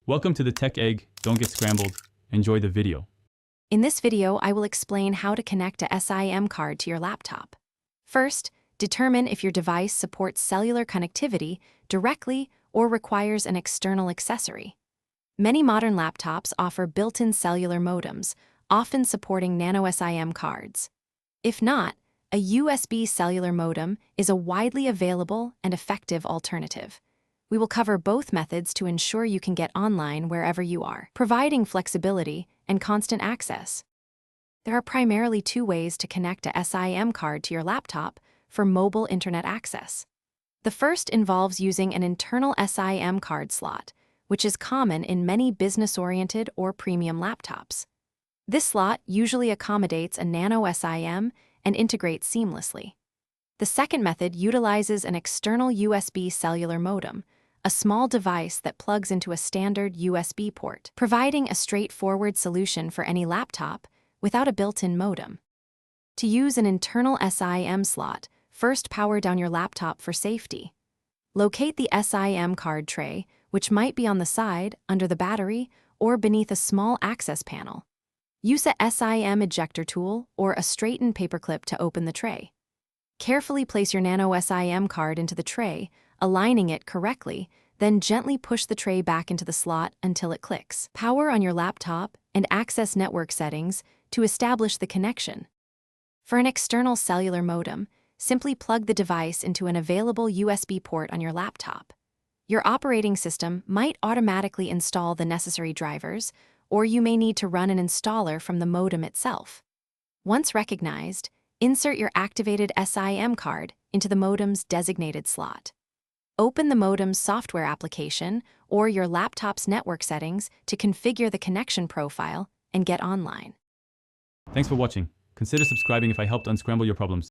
Welcome to the Tech Egg. Don't get scrambled. Enjoy the video. In this video, I will explain how to connect a SIM card to your laptop. First, determine if your device supports cellular connectivity directly or requires an external accessory. Many modern laptops offer built-in cellular modems, often supporting nano SIM cards. If not, a USB cellular modem is a widely available and effective alternative. We will cover both methods to ensure you can get online wherever you are, providing flexibility and constant access. There are primarily two ways to connect a SIM card to your laptop for mobile internet access. The first involves using an internal SIM card slot, which is common in many business-oriented or premium laptops. This slot usually accommodates a nano SIM and integrates seamlessly. The second method utilizes an external USB cellular modem, a small device that plugs into a standard USB port, providing a straightforward solution for any laptop without a built-in modem. To use an internal SIM slot, first power down your laptop for safety. Locate the SIM card tray, which might be on the side, under the battery, or beneath a small access panel. Use a SIM ejector tool or a straightened paperclip to open the tray. Carefully place your nano SIM card into the tray, aligning it correctly, then gently push the tray back into the slot until it clicks. Power on your laptop and access network settings to establish the connection. For an external cellular modem, simply plug the device into an available USB port on your laptop. Your operating system might automatically install the necessary drivers, or you may need to run an installer from the modem itself. Once recognized, insert your activated SIM card into the modem's designated slot. Open the modem's software application or your laptop's network settings to configure the connection profile and get online. Thanks for watching. Consider subscribing if I helped unscramble your problems.